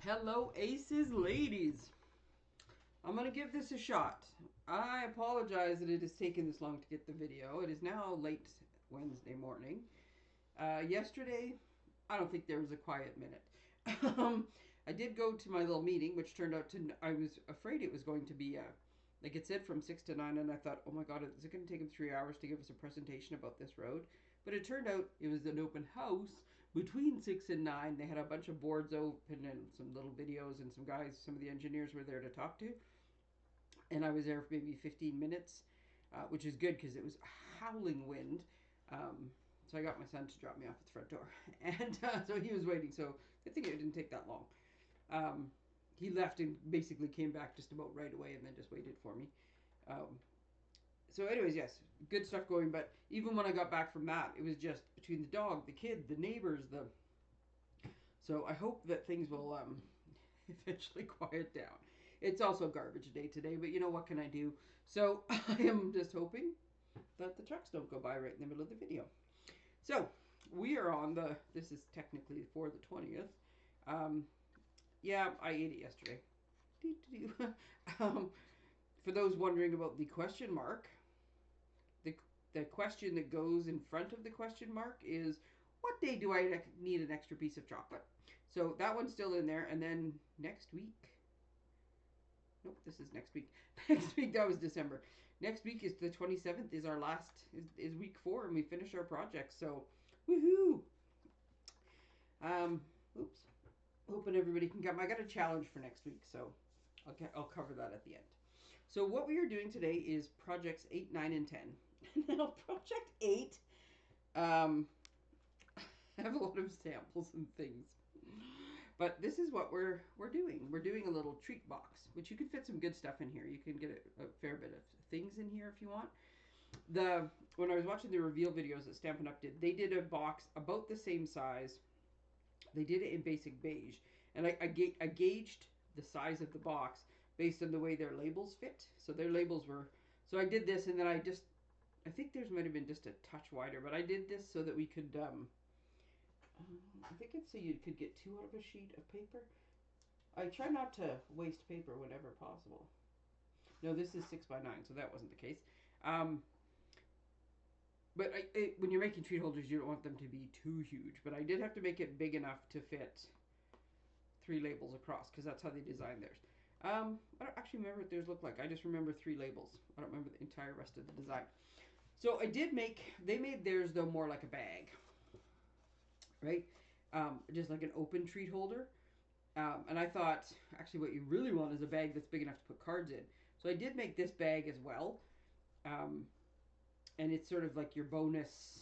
Hello, aces, ladies. I'm going to give this a shot. I apologize that it has taken this long to get the video. It is now late Wednesday morning. Yesterday, I don't think there was a quiet minute. I did go to my little meeting, which turned out to, I was afraid it was going to be, like it said, from 6 to 9, and I thought, oh my God, is it going to take him 3 hours to give us a presentation about this road? But it turned out it was an open house between 6 and 9. They had a bunch of boards open and some little videos, and some guys, some of the engineers were there to talk to. And I was there for maybe 15 minutes, which is good because it was a howling wind. So I got my son to drop me off at the front door, and so he was waiting. So I think it didn't take that long. He left and basically came back just about right away, and then just waited for me. Um, so, anyways, yes, good stuff going. But even when I got back from that, it was just between the dog, the kid, the neighbors, the. So I hope that things will eventually quiet down. It's also garbage day today, but you know what can I do? So I am just hoping that the trucks don't go by right in the middle of the video. So we are on the. This is technically for the 20th. Yeah, I ate it yesterday. um, for those wondering about the question mark, the question that goes in front of the question mark is, what day do I need an extra piece of chocolate? So that one's still in there. And then next week, nope, this is next week. Next week, that was December. Next week is the 27th, is our last, is week 4, and we finish our project. So, woohoo! Oops. Hoping everybody can come. I got a challenge for next week, so I'll cover that at the end. So what we are doing today is projects 8, 9, and 10. Now, project 8, I have a lot of samples and things. But this is what we're doing. We're doing a little treat box, which you could fit some good stuff in here. You can get a fair bit of things in here if you want. When I was watching the reveal videos that Stampin' Up! Did, they did a box about the same size. They did it in basic beige. And I gauged the size of the box based on the way their labels fit. So their labels were... So I did this, and then I think theirs might have been just a touch wider, but I did this so that we could... I think it's so you could get 2 out of a sheet of paper. I try not to waste paper whenever possible. No, this is 6 by 9, so that wasn't the case. But when you're making treat holders, you don't want them to be too huge. But I did have to make it big enough to fit 3 labels across, because that's how they designed theirs. I don't actually remember what theirs looked like. I just remember 3 labels. I don't remember the entire rest of the design. So I did they made theirs, though, more like a bag. Right? Just like an open treat holder. And I thought, actually, what you really want is a bag that's big enough to put cards in. So I did make this bag as well. And it's sort of like your bonus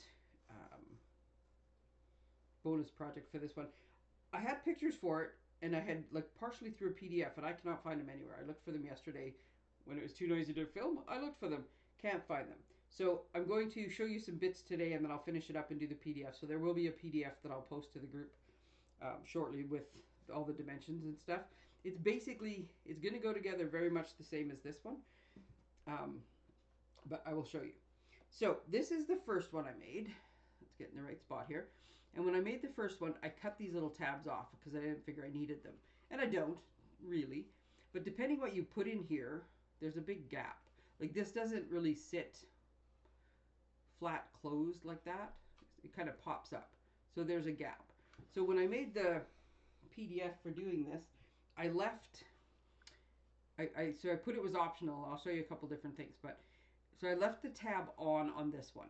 project for this one. I had pictures for it, and I had like partially through a PDF, and I cannot find them anywhere. I looked for them yesterday when it was too noisy to film. I looked for them, can't find them. So I'm going to show you some bits today, and then I'll finish it up and do the PDF. So there will be a PDF that I'll post to the group shortly with all the dimensions and stuff. It's going to go together very much the same as this one, but I will show you. So this is the first one I made. Let's get in the right spot here. And when I made the first one, I cut these little tabs off because I didn't figure I needed them. And I don't, really. But depending what you put in here, there's a big gap. Like this doesn't really sit flat closed like that. It kind of pops up. So there's a gap. So when I made the PDF for doing this, I left... So I put it was optional. I'll show you a couple different things, but... So I left the tab on this one.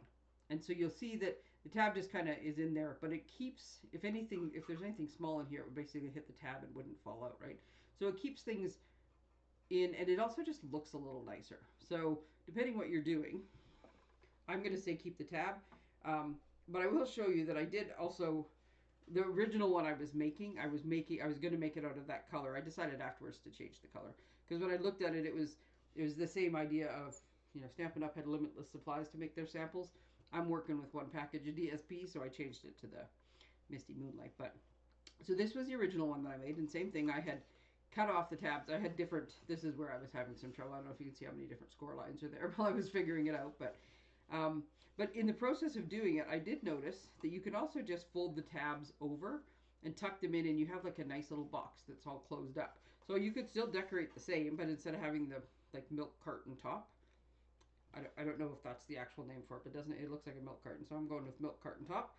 And so you'll see that the tab just kind of is in there, but it keeps, if there's anything small in here, it would basically hit the tab and wouldn't fall out, right? So it keeps things in, and it also just looks a little nicer. So depending what you're doing, I'm going to say keep the tab. But I will show you that I did also, the original one I was making, I was going to make it out of that color. I decided afterwards to change the color. Because when I looked at it, it was the same idea of, Stampin' Up! Had limitless supplies to make their samples. I'm working with one package of DSP, so I changed it to the Misty Moonlight. But so this was the original one that I made, and same thing. I had cut off the tabs. I had different. This is where I was having some trouble. I don't know if you can see how many different score lines are there while I was figuring it out. But in the process of doing it, I did notice that you can also just fold the tabs over and tuck them in, and you have like a nice little box that's all closed up. So you could still decorate the same, but instead of having the like milk carton top, I don't know if that's the actual name for it, but doesn't it looks like a milk carton, so I'm going with milk carton top.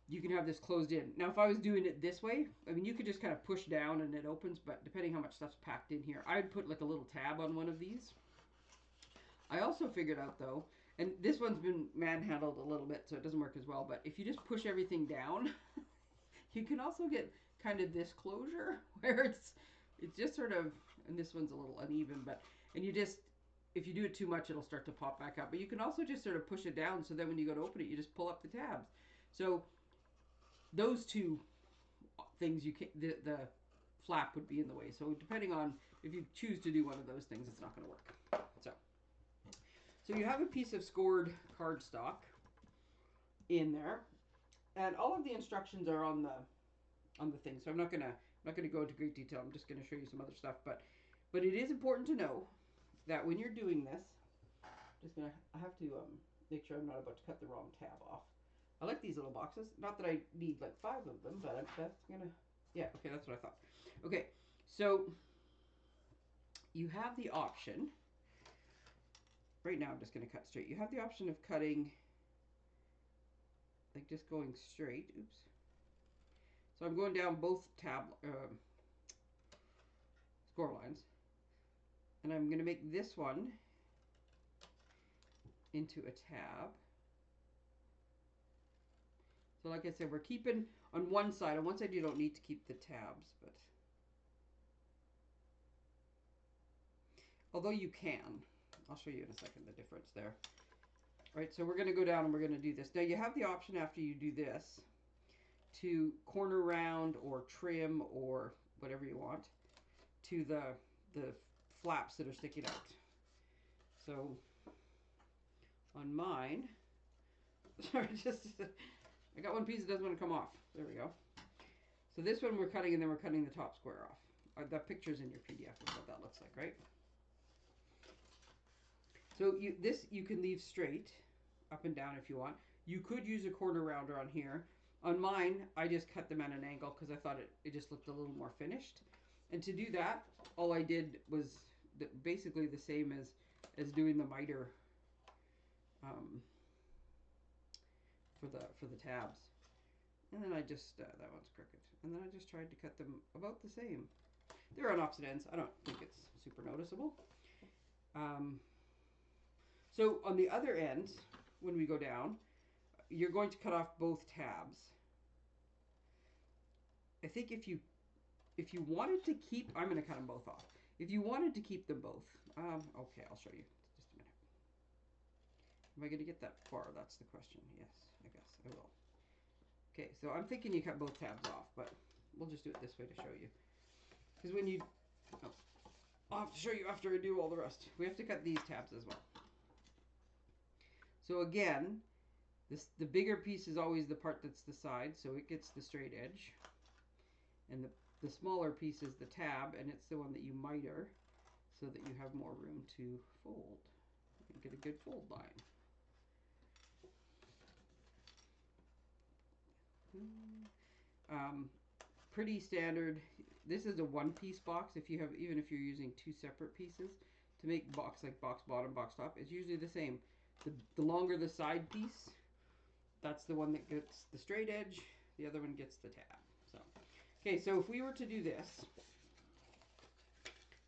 You can have this closed in. Now, if I was doing it this way, I mean, you could just kind of push down and it opens, but depending how much stuff's packed in here, I'd put like a little tab on one of these. I also figured out though, and this one's been manhandled a little bit, so it doesn't work as well, but if you just push everything down, you can also get kind of this closure where it's just sort of, and this one's a little uneven, but, and you just, if you do it too much, it'll start to pop back up. But you can also just sort of push it down, so then when you go to open it, you just pull up the tabs. So those two things, you can, the flap would be in the way. So depending on if you choose to do one of those things, it's not going to work. So you have a piece of scored cardstock in there, and all of the instructions are on the thing. So I'm not gonna go into great detail. I'm just gonna show you some other stuff. But it is important to know that when you're doing this, I have to make sure I'm not about to cut the wrong tab off. I like these little boxes. Not that I need like 5 of them, but that's gonna, yeah, okay, that's what I thought. Okay, so you have the option. Right now, I'm just gonna cut straight. You have the option of cutting, like just going straight. Oops. So I'm going down both score lines, and I'm gonna make this one into a tab. So like I said, we're keeping on one side. On one side, you don't need to keep the tabs, but although you can. I'll show you in a second the difference there. All right, so we're going to go down and we're going to do this. Now you have the option after you do this to corner round or trim or whatever you want to the flaps that are sticking out. So on mine, sorry, I got one piece that doesn't want to come off. There we go. So this one we're cutting, and then we're cutting the top square off. That picture's in your PDF of what that looks like, right? So you can leave straight, up and down if you want. You could use a corner rounder on here. On mine, I just cut them at an angle because I thought it just looked a little more finished. And to do that, all I did was basically the same as doing the miter for the tabs. And then I just, that one's crooked. And then I just tried to cut them about the same. They're on opposite ends. I don't think it's super noticeable. So on the other end, when we go down, you're going to cut off both tabs. I think if you wanted to keep, I'm going to cut them both off. If you wanted to keep them both, okay, I'll show you. Just a minute. Am I going to get that far? That's the question. Yes, I guess I will. Okay, so I'm thinking you cut both tabs off, but we'll just do it this way to show you. Because when you, I'll have to show you after I do all the rest. We have to cut these tabs as well. So again, the bigger piece is always the part that's the side, so it gets the straight edge. And the smaller piece is the tab, and it's the one that you miter so that you have more room to fold and get a good fold line. Pretty standard. This is a one-piece box. Even if you're using 2 separate pieces to make box, like box bottom, box top, it's usually the same. The longer the side piece, that's the one that gets the straight edge. The other one gets the tab. So, okay, so if we were to do this,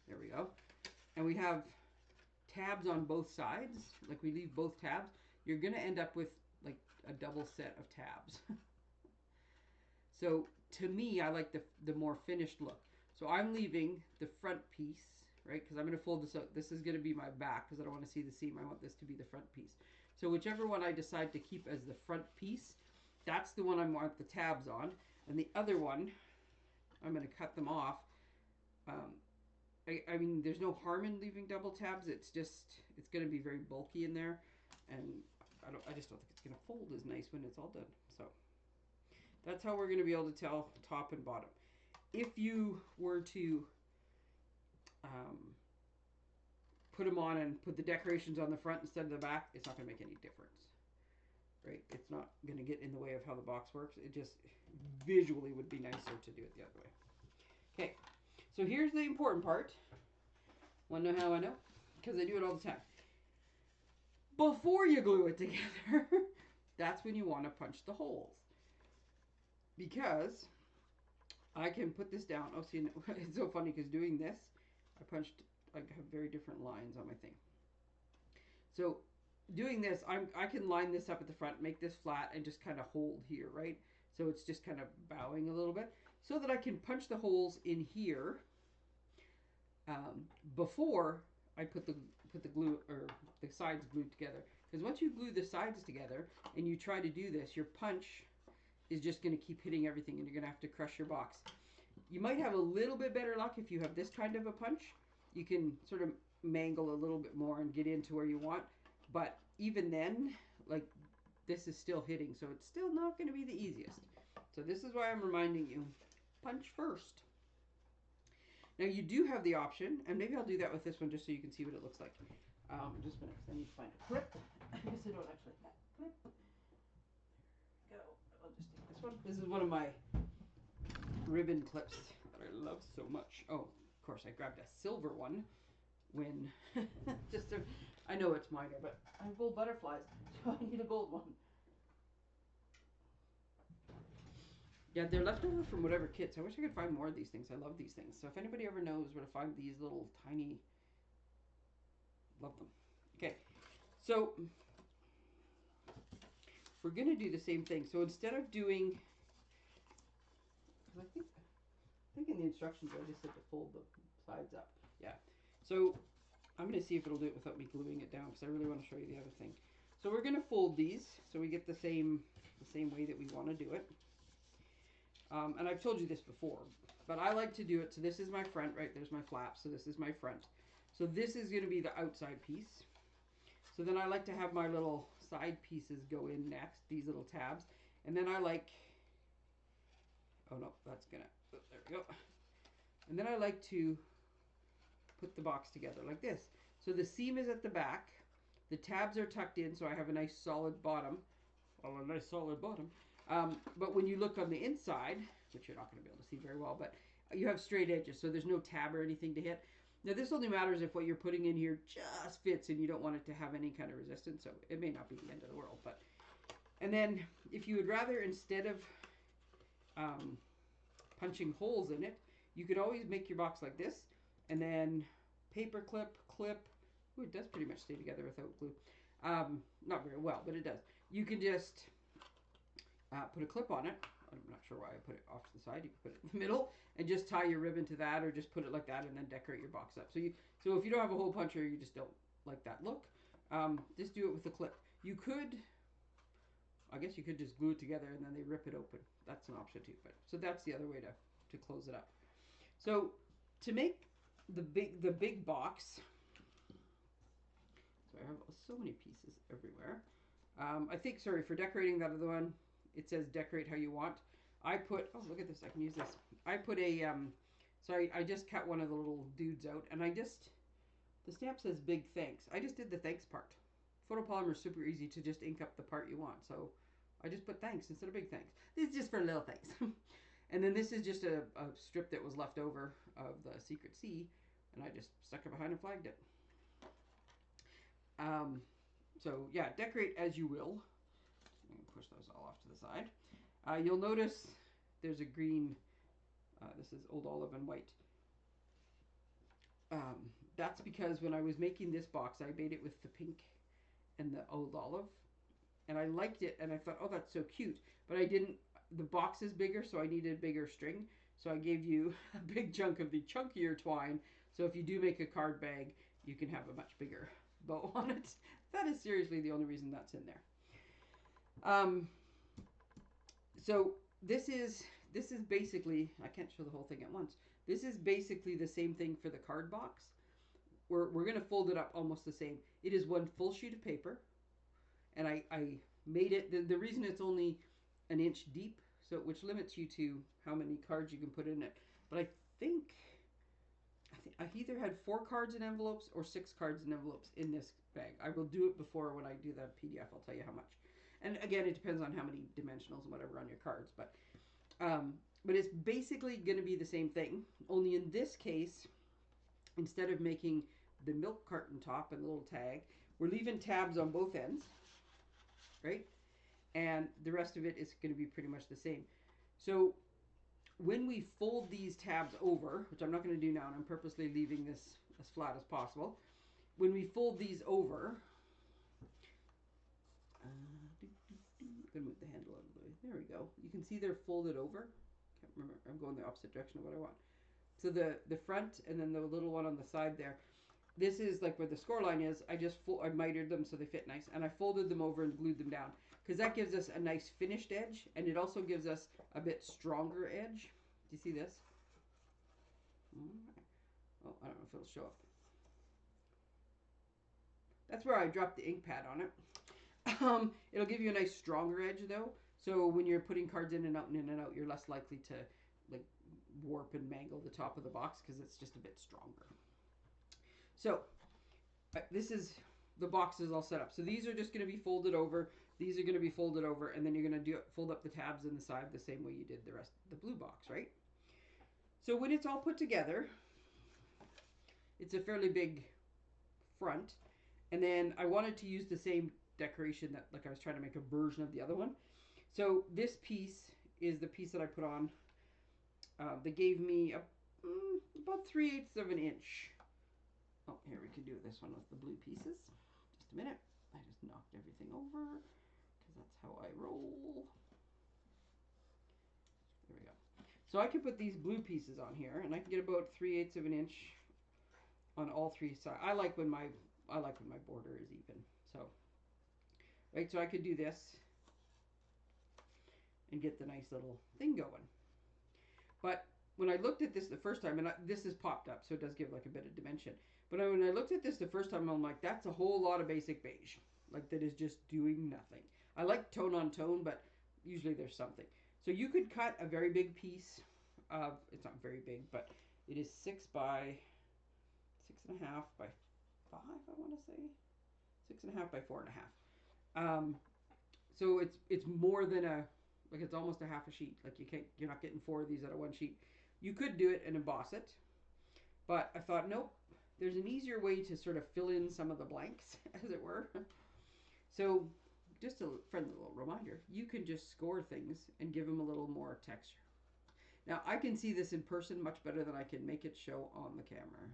there we go, and we have tabs on both sides, like we leave both tabs, you're going to end up with like a double set of tabs. So to me, I like the more finished look. So I'm leaving the front piece, right? Because I'm going to fold this out. This is going to be my back because I don't want to see the seam. I want this to be the front piece. So whichever one I decide to keep as the front piece, that's the one I want the tabs on. And the other one, I'm going to cut them off. I mean, there's no harm in leaving double tabs. It's going to be very bulky in there. And I just don't think it's going to fold as nice when it's all done. So that's how we're going to be able to tell top and bottom. If you were to put them on and put the decorations on the front instead of the back, it's not going to make any difference. right? It's not going to get in the way of how the box works. It just visually would be nicer to do it the other way. Okay, so here's the important part. Want to know how I know? Because I do it all the time. Before you glue it together, that's when you want to punch the holes. Because I can put this down. Oh, see, it's so funny because doing this, I have very different lines on my thing. So doing this, I can line this up at the front, make this flat, and just kind of hold here, right? So it's just kind of bowing a little bit so that I can punch the holes in here before I put the glue or the sides glued together. Because once you glue the sides together and you try to do this, your punch is just going to keep hitting everything and you're going to have to crush your box. You might have a little bit better luck if you have this kind of a punch. You can sort of mangle a little bit more and get into where you want. But even then, like, this is still hitting, so it's still not going to be the easiest. So this is why I'm reminding you, punch first. Now you do have the option, and maybe I'll do that with this one just so you can see what it looks like. Just a minute, because I need to find a clip. I guess I don't actually have a clip. There we go. I'll just take this one. This is one of my ribbon clips that I love so much. Oh, of course, I grabbed a silver one when I know it's minor, but I have gold butterflies, so I need a gold one. Yeah, they're left over from whatever kits. I wish I could find more of these things. I love these things. So if anybody ever knows where to find these little tiny, love them. Okay, so we're gonna do the same thing. So instead of doing, because I think in the instructions I just said to fold the sides up. Yeah. So I'm gonna see if it'll do it without me gluing it down because I really want to show you the other thing. So we're gonna fold these so we get the same way that we want to do it. And I've told you this before, but I like to do it. So this is my front, right? There's my flap. So this is my front. So this is going to be the outside piece. So then I like to have my little side pieces go in next, these little tabs. And then I like, oh no, that's gonna, oh, there we go. And then I like to put the box together like this. So the seam is at the back. The tabs are tucked in, so I have a nice solid bottom. Well, a nice solid bottom. But when you look on the inside, which you're not going to be able to see very well, but you have straight edges, so there's no tab or anything to hit. Now, this only matters if what you're putting in here just fits and you don't want it to have any kind of resistance, so it may not be the end of the world. But and then, if you would rather, instead of punching holes in it, you could always make your box like this, and then paper clip. Ooh, it does pretty much stay together without glue. Not very well, but it does. You can just put a clip on it. I'm not sure why I put it off to the side. You can put it in the middle and just tie your ribbon to that, or just put it like that and then decorate your box up. So if you don't have a hole puncher, you just don't like that look, just do it with a clip. You could, I guess you could just glue it together and then they rip it open. That's an option too. But so that's the other way to close it up. So to make the big box, so I have so many pieces everywhere. I think, sorry, for decorating that other one, it says decorate how you want. I put, oh, look at this, I can use this. I put a, I just cut one of the little dudes out, and the stamp says big thanks. I just did the thanks part. Photopolymer is super easy to just ink up the part you want, so I just put thanks instead of big thanks. This is just for little thanks. And then this is just a strip that was left over of the Secret C, and I just stuck it behind and flagged it. So yeah, decorate as you will. I'm going to push those all off to the side. You'll notice there's a green, this is Old Olive and White. That's because when I was making this box, I made it with the pink and the Old Olive. And I liked it, and I thought, oh, that's so cute. But I didn't, the box is bigger, so I needed bigger string. So I gave you a big chunk of the chunkier twine. So if you do make a card bag, you can have a much bigger bow on it. That is seriously the only reason that's in there. So this is basically, I can't show the whole thing at once. This is basically the same thing for the card box. We're going to fold it up almost the same. It is one full sheet of paper, and I made it, the reason it's only an inch deep, so which limits you to how many cards you can put in it. But I think I either had 4 cards in envelopes or 6 cards in envelopes in this bag. I will do it before when I do the PDF. I'll tell you how much. And again, it depends on how many dimensionals and whatever on your cards, but it's basically going to be the same thing. Only in this case, instead of making the milk carton top and the little tag, we're leaving tabs on both ends, right? And the rest of it is going to be pretty much the same. So when we fold these tabs over, which I'm not going to do now, and I'm purposely leaving this as flat as possible. When we fold these over, I'm going to move the handle out of the way. There we go. You can see they're folded over. Can't remember. I'm going the opposite direction of what I want. So the front and then the little one on the side there. This is like where the score line is. I mitered them so they fit nice, and I folded them over and glued them down because that gives us a nice finished edge, and it also gives us a bit stronger edge. Do you see this? Oh, I don't know if it'll show up. That's where I dropped the ink pad on it. It'll give you a nice stronger edge though. So when you're putting cards in and out and in and out, you're less likely to like warp and mangle the top of the box because it's just a bit stronger. So this is the box is all set up. So these are just going to be folded over. These are going to be folded over, and then you're going to fold up the tabs in the side the same way you did the rest of the blue box, right? So when it's all put together, it's a fairly big front. And then I wanted to use the same decoration that, like I was trying to make a version of the other one. So this piece is the piece that I put on. They gave me about 3/8 of an inch. Oh, here we can do this one with the blue pieces. Just a minute. I just knocked everything over because that's how I roll. There we go. So I can put these blue pieces on here, and I can get about 3/8 of an inch on all three sides. I like when my border is even. So, right, so I could do this and get the nice little thing going. But when I looked at this the first time, and this is popped up, so it does give like a bit of dimension. But when I looked at this the first time, I'm like, that's a whole lot of basic beige. Like, that is just doing nothing. I like tone on tone, but usually there's something. So you could cut a very big piece of, it's not very big, but it is 6 by 6.5 by 5, I want to say. 6.5 by 4.5. So it's more than like it's almost a half a sheet. Like you're not getting 4 of these out of one sheet. You could do it and emboss it, but I thought, nope, there's an easier way to sort of fill in some of the blanks, as it were. So just a friendly little reminder, you can just score things and give them a little more texture. Now I can see this in person much better than I can make it show on the camera.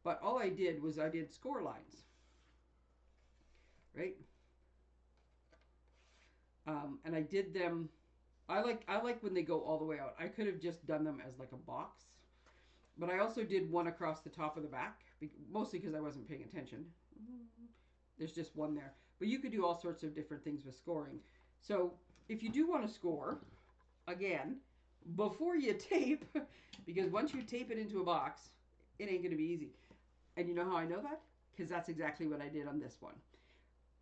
But all I did was I did score lines, right? And I did them. I like when they go all the way out. I could have just done them as like a box, but I also did one across the top of the back, mostly because I wasn't paying attention. There's just one there, but you could do all sorts of different things with scoring. So if you do want to score, again, before you tape, because once you tape it into a box, it ain't going to be easy. And you know how I know that? Because that's exactly what I did on this one.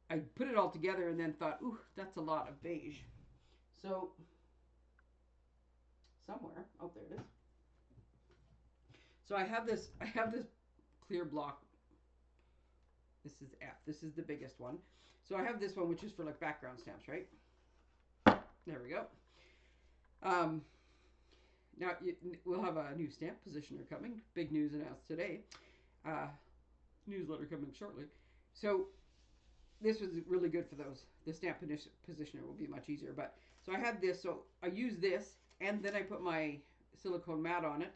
I put it all together and then thought, ooh, that's a lot of beige. So, somewhere, oh, there it is. So I have this clear block. This is F. This is the biggest one. So I have this one, which is for like background stamps, right? There we go. Now we'll have a new stamp positioner coming. Big news announced today. Newsletter coming shortly. So this was really good for those. The stamp positioner will be much easier. But so I had this. So I used this, and then I put my silicone mat on it.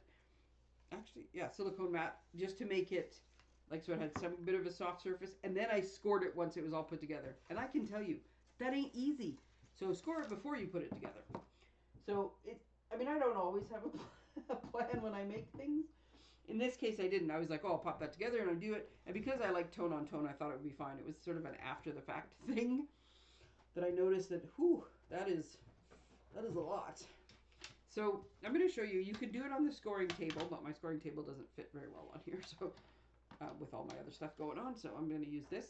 Actually, yeah, silicone mat, just to make it like so it had some bit of a soft surface. And then I scored it once it was all put together. And I can tell you, that ain't easy. So score it before you put it together. So I mean, I don't always have a plan when I make things. In this case, I didn't. I was like, oh, I'll pop that together and I'll do it. And because I like tone on tone, I thought it would be fine. It was sort of an after the fact thing that I noticed that, whew, that is a lot. So I'm going to show you. You could do it on the scoring table, but my scoring table doesn't fit very well on here. So with all my other stuff going on, so I'm going to use this.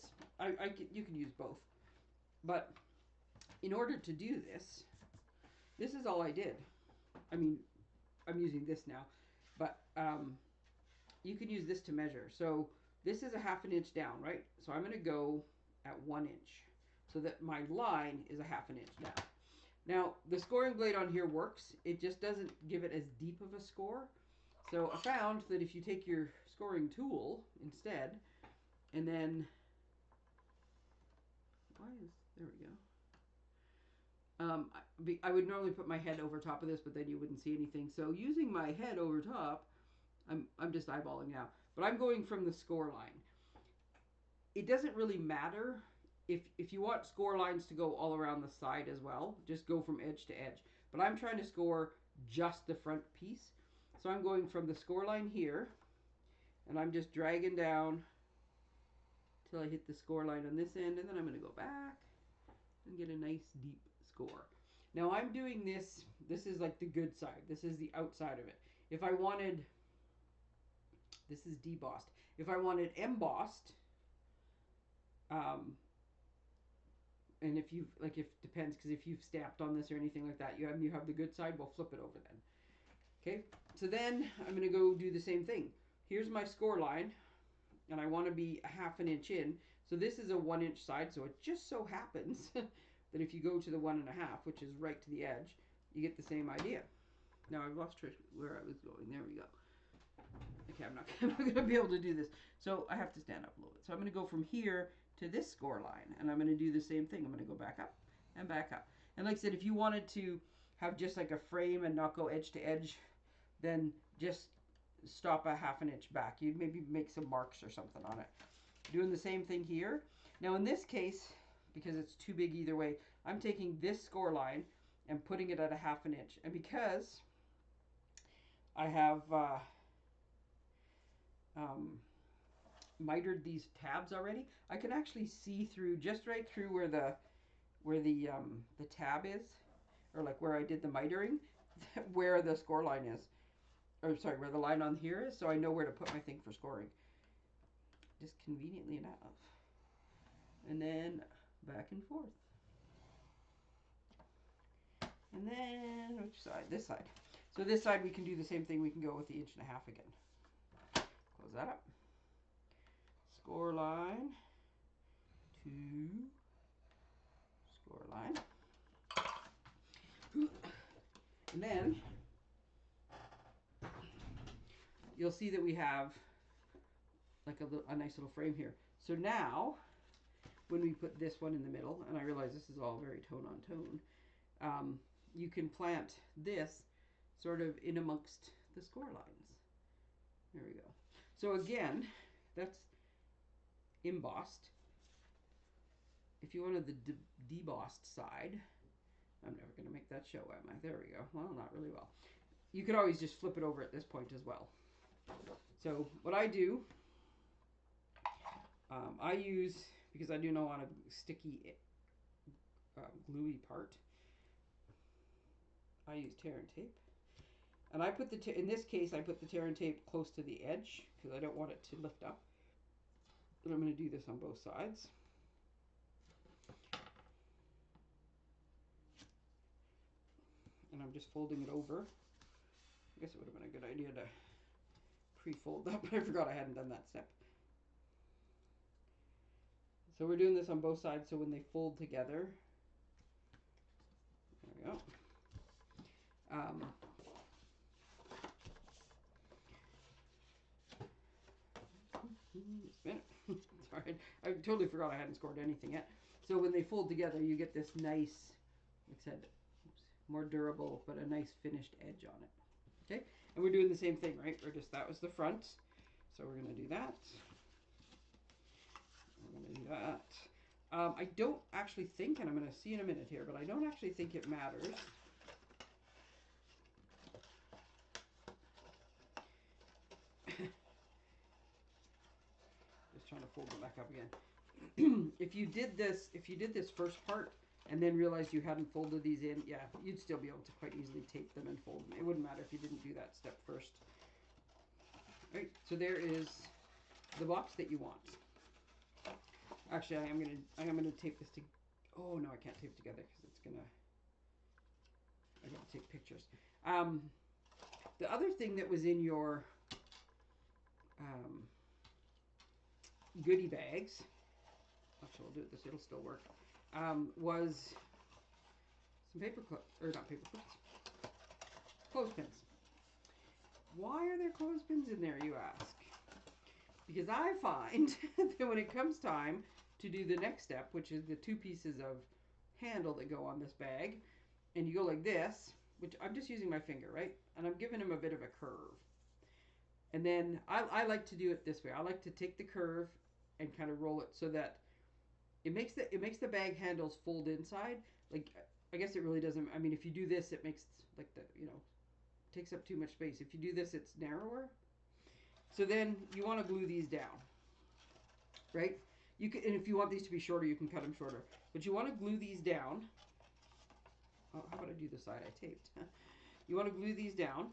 You can use both. But in order to do this, this is all I did. I mean, I'm using this now, but you can use this to measure. So this is a 1/2 inch down, right? So I'm going to go at 1 inch. so that my line is a 1/2 inch down. Now, the scoring blade on here works. It just doesn't give it as deep of a score. So I found that if you take your scoring tool instead, and then, there we go. I would normally put my head over top of this, but then you wouldn't see anything. So using my head over top, I'm just eyeballing now. But I'm going from the score line. It doesn't really matter if you want score lines to go all around the side as well. Just go from edge to edge. But I'm trying to score just the front piece. So I'm going from the score line here, and I'm just dragging down till I hit the score line on this end, and then I'm going to go back and get a nice deep score. Now I'm doing this is like the good side. This is the outside of it. If I wanted, this is debossed. If I wanted embossed, and if you've, like, if depends, because if you've stamped on this or anything like that, you have the good side, we'll flip it over then. Okay, so then I'm going to go do the same thing. Here's my score line, and I want to be a 1/2 inch in. So this is a 1 inch side, so it just so happens that if you go to the 1 1/2, which is right to the edge, you get the same idea. Now I've lost track where I was going. There we go. Okay, I'm not going to be able to do this. So I have to stand up a little bit. So I'm going to go from here to this score line, and I'm going to do the same thing. I'm going to go back up and back up. And like I said, if you wanted to have just like a frame and not go edge to edge, then just stop a 1/2 inch back. You'd maybe make some marks or something on it. Doing the same thing here. Now in this case, because it's too big either way, I'm taking this score line and putting it at a 1/2 inch. And because I have mitered these tabs already, I can actually see through, just right through where the tab is, or like where I did the mitering, where the score line is, or sorry, where the line on here is, so I know where to put my thing for scoring. Just conveniently enough. And then back and forth. And then which side? This side. So this side we can do the same thing. We can go with the 1 1/2 again. Close that up. Score line to score line. And then you'll see that we have like a nice little frame here. So now when we put this one in the middle, and I realize this is all very tone on tone, you can plant this sort of in amongst the score lines. There we go. So again, that's embossed. If you wanted the debossed side, I'm never going to make that show, am I? There we go. Well, not really well. You could always just flip it over at this point as well. So what I do, I use, because I do not want a sticky, gluey part, I use tear and tape. And I put in this case, I put the tear and tape close to the edge because I don't want it to lift up. And I'm going to do this on both sides. And I'm just folding it over. I guess it would have been a good idea to pre-fold that, but I forgot I hadn't done that step. So we're doing this on both sides, so when they fold together, there we go. Sorry, I totally forgot I hadn't scored anything yet. So when they fold together, you get this nice, like I said, more durable, but a nice finished edge on it. Okay, and we're doing the same thing, right? That was the front, so we're going to do that. We're going to do that. I don't actually think, and I'm going to see in a minute here, but I don't actually think it matters. Just trying to fold it back up again. If you did this first part and then realized you hadn't folded these in, yeah, you'd still be able to quite easily tape them and fold them. It wouldn't matter if you didn't do that step first. All right, so there is the box that you want. Actually, I am gonna tape this to. Oh no, I can't tape it together because it's gonna. I gotta take pictures. The other thing that was in your goodie bags. Actually, we'll do it this. It'll still work. was some paper clips, or not paper clips, clothespins. Why are there clothespins in there, you ask? Because I find that when it comes time to do the next step, which is the 2 pieces of handle that go on this bag, and you go like this, which I'm just using my finger, right? And I'm giving them a bit of a curve. And then I like to do it this way. I like to take the curve and kind of roll it so that it makes the bag handles fold inside. Like, I guess it really doesn't. I mean, if you do this, it makes like the, takes up too much space. If you do this, it's narrower. So then you want to glue these down, right? You can, and if you want these to be shorter, you can cut them shorter. But you want to glue these down. Oh, how about I do the side I taped? You want to glue these down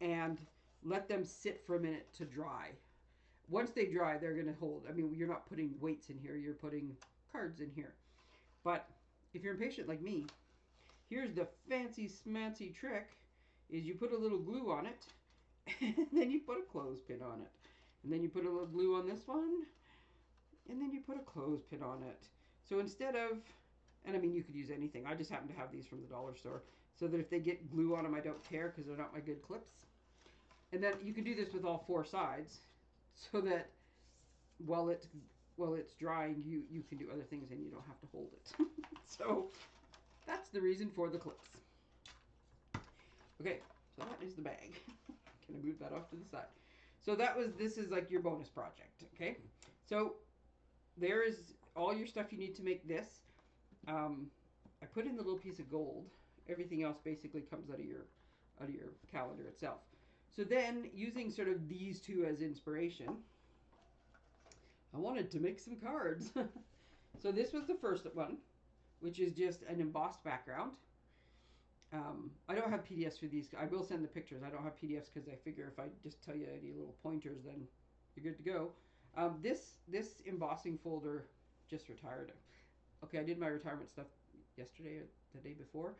and let them sit for a minute to dry. Once they dry, they're going to hold. I mean, you're not putting weights in here. You're putting cards in here. But if you're impatient like me, here's the fancy smancy trick, is you put a little glue on it, and then you put a clothespin on it. And then you put a little glue on this one, and then you put a clothespin on it. So instead of, and I mean, you could use anything. I just happen to have these from the dollar store, so that if they get glue on them, I don't care because they're not my good clips. And then you can do this with all 4 sides, so that while it's drying, you can do other things and you don't have to hold it. So that's the reason for the clips. Okay, so that is the bag. Can I move that off to the side? So this is like your bonus project, okay? So there is all your stuff you need to make this. I put in the little piece of gold. Everything else basically comes out of your calendar itself. So then, using sort of these 2 as inspiration, I wanted to make some cards. So this was the first one, which is just an embossed background. I don't have PDFs for these. I will send the pictures. I don't have PDFs because I figure if I just tell you any little pointers, then you're good to go. This embossing folder just retired. Okay, I did my retirement stuff yesterday or the day before.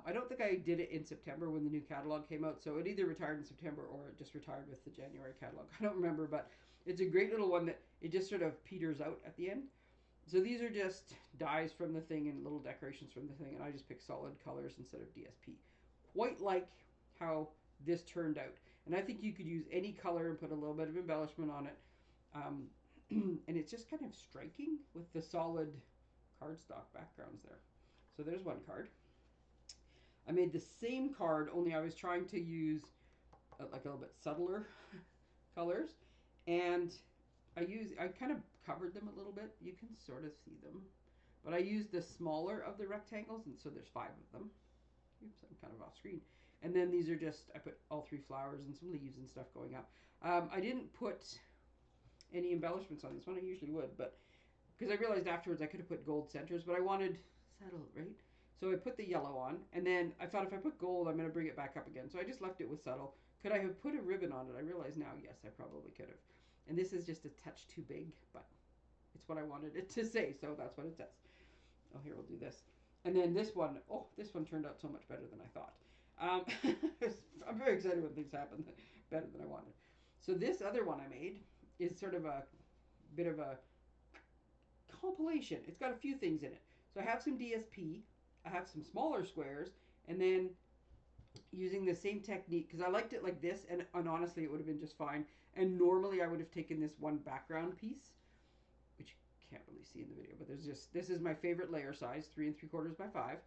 I don't think I did it in September when the new catalog came out, so it either retired in September or it just retired with the January catalog. I don't remember, but it's a great little one that it just sort of peters out at the end. So these are just dies from the thing and little decorations from the thing, and I just pick solid colors instead of DSP. Quite like how this turned out. And I think you could use any color and put a little bit of embellishment on it. And it's just kind of striking with the solid cardstock backgrounds there. So there's one card. I made the same card, only I was trying to use like a little bit subtler colors. And I kind of covered them a little bit. You can sort of see them. But I used the smaller of the rectangles, and so there's 5 of them. Oops, I'm kind of off screen. And then these are just, I put all 3 flowers and some leaves and stuff going up. I didn't put any embellishments on this one. I usually would, but because I realized afterwards I could have put gold centers, but I wanted subtle, right? So I put the yellow on, and then I thought if I put gold, I'm going to bring it back up again. So I just left it with subtle. Could I have put a ribbon on it? I realize now, yes, I probably could have. And this is just a touch too big, but it's what I wanted it to say, so that's what it says. Oh, here, we'll do this. And then this one, oh, this one turned out so much better than I thought. I'm very excited when things happen better than I wanted. So this other one I made is sort of a bit of a compilation. It's got a few things in it. So I have some DSP, I have some smaller squares, and then using the same technique, because I liked it like this, and honestly it would have been just fine. And normally I would have taken this one background piece, which you can't really see in the video, but this is my favorite layer size, 3 3/4 by 5,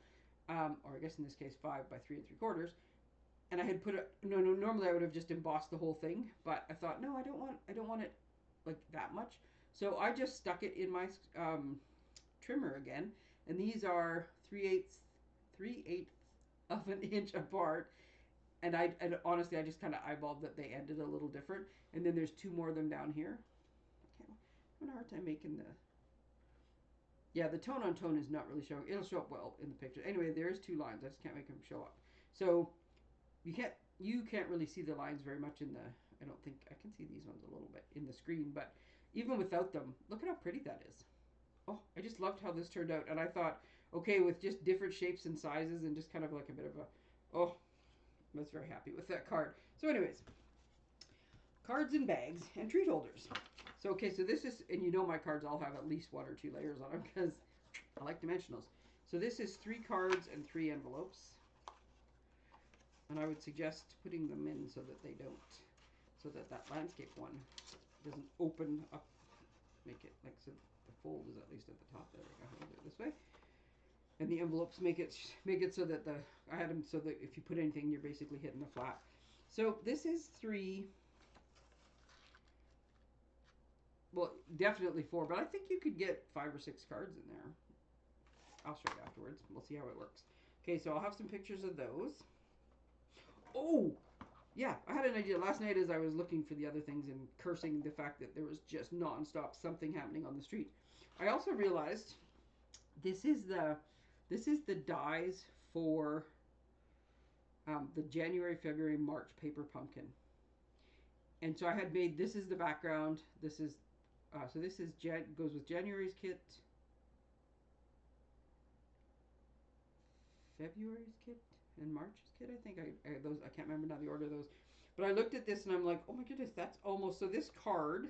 or I guess in this case 5 by 3 3/4. And I had put it, normally I would have just embossed the whole thing, but I thought, no, I don't want it like that much. So I just stuck it in my trimmer again, and these are 3/8 of an inch apart. And honestly, I just kind of eyeballed that they ended a little different. And then there's 2 more of them down here. I'm having a hard time making the... Yeah, the tone on tone is not really showing. It'll show up well in the picture. Anyway, there's 2 lines. I just can't make them show up. So you can't really see the lines very much in the... I don't think... I can see these ones a little bit in the screen. But even without them, look at how pretty that is. Oh, I just loved how this turned out. And I thought, okay, with just different shapes and sizes and just kind of like a bit of a... Oh, I was very happy with that card. So anyways, cards and bags and treat holders. So, okay, so this is, and you know my cards all have at least 1 or 2 layers on them because I like dimensionals. So this is 3 cards and 3 envelopes. And I would suggest putting them in so that they don't, so that that landscape one doesn't open up, make it like so the fold is at least at the top. There we go. I'll do it this way. And the envelopes make it so that I had them so that if you put anything, you're basically hitting the flat. So this is 3. Well, definitely 4, but I think you could get 5 or 6 cards in there. I'll show you afterwards. We'll see how it works. Okay, so I'll have some pictures of those. Oh, yeah, I had an idea last night as I was looking for the other things and cursing the fact that there was just nonstop something happening on the street. I also realized this is the dies for the January, February, March paper pumpkin. And so I had made, this is the background. This is so this is goes with January's kit, February's kit, and March's kit. I think I can't remember now the order of those. But I looked at this and I'm like, oh my goodness, that's almost, so this card,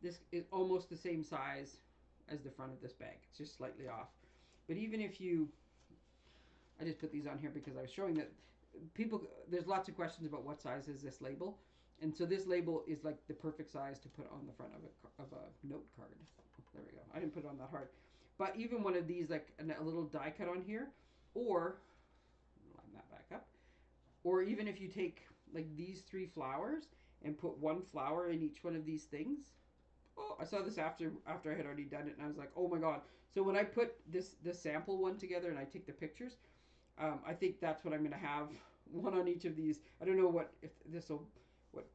this is almost the same size as the front of this bag. It's just slightly off. But even if you, I just put these on here because I was showing that people, there's lots of questions about what size is this label. And so this label is like the perfect size to put on the front of a note card. There we go. I didn't put it on that hard. But even one of these, like a little die cut on here, or, line that back up, or even if you take like these 3 flowers and put 1 flower in each one of these things. Oh, I saw this after I had already done it, and I was like, oh my god. So when I put this sample one together and I take the pictures, I think that's what I'm going to have, one on each of these. I don't know what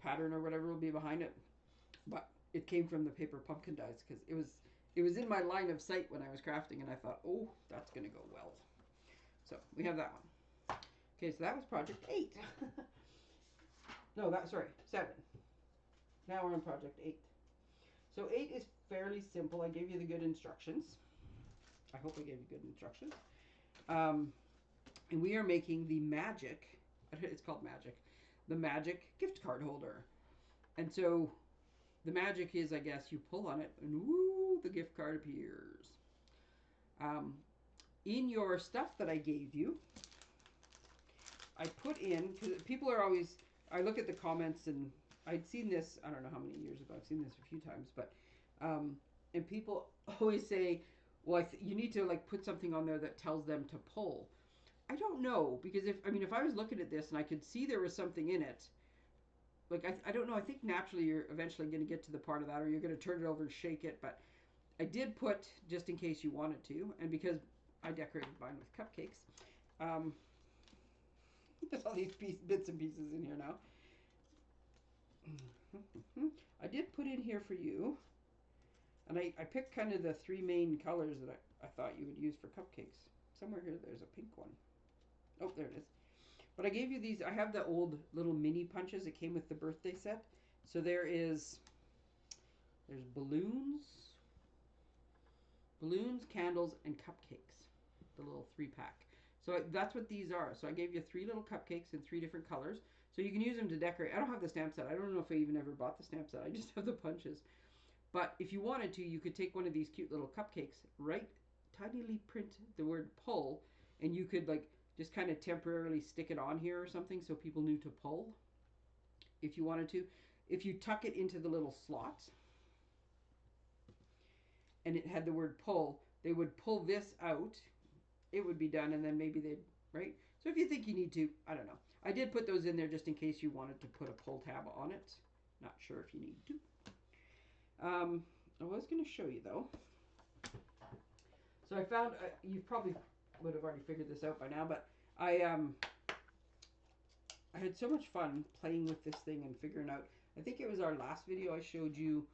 pattern or whatever will be behind it, but it came from the paper pumpkin dies because it was in my line of sight when I was crafting, and I thought, oh, that's going to go well. So we have that one. Okay, so that was project 8. No, sorry, 7. Now we're on project 8. So 8 is fairly simple. I gave you the good instructions. I hope I gave you good instructions. And we are making the magic, it's called magic, the magic gift card holder. And so the magic is, I guess, you pull on it and woo, the gift card appears. In your stuff that I gave you, I put in, because people are always, I look at the comments, and I'd seen this, I don't know how many years ago, I've seen this a few times, but, and people always say, well, you need to like put something on there that tells them to pull. I don't know, because if I was looking at this and I could see there was something in it, like, I don't know, I think naturally you're eventually going to get to the part of that, or you're going to turn it over and shake it, but I did put, just in case you wanted to, and because I decorated mine with cupcakes, there's all these bits and pieces in here now. I did put in here for you, and I picked kind of the 3 main colors that I thought you would use for cupcakes. Somewhere here there's a pink one. Oh, there it is. But I gave you these, I have the old little mini punches that came with the birthday set. So there's balloons, candles, and cupcakes. The little 3-pack. So that's what these are. So I gave you 3 little cupcakes in 3 different colors. So you can use them to decorate. I don't have the stamp set. I don't know if I even ever bought the stamp set. I just have the punches. But if you wanted to, you could take one of these cute little cupcakes, tinily print the word pull, and you could like just kind of temporarily stick it on here or something so people knew to pull if you wanted to. If you tuck it into the little slots and it had the word pull, they would pull this out, it would be done, and then maybe they'd, right? So if you think you need to, I don't know. I did put those in there just in case you wanted to put a pull tab on it. Not sure if you need to. I was going to show you though. So I found, you probably would have already figured this out by now, but I had so much fun playing with this thing and figuring out, I think it was our last video I showed you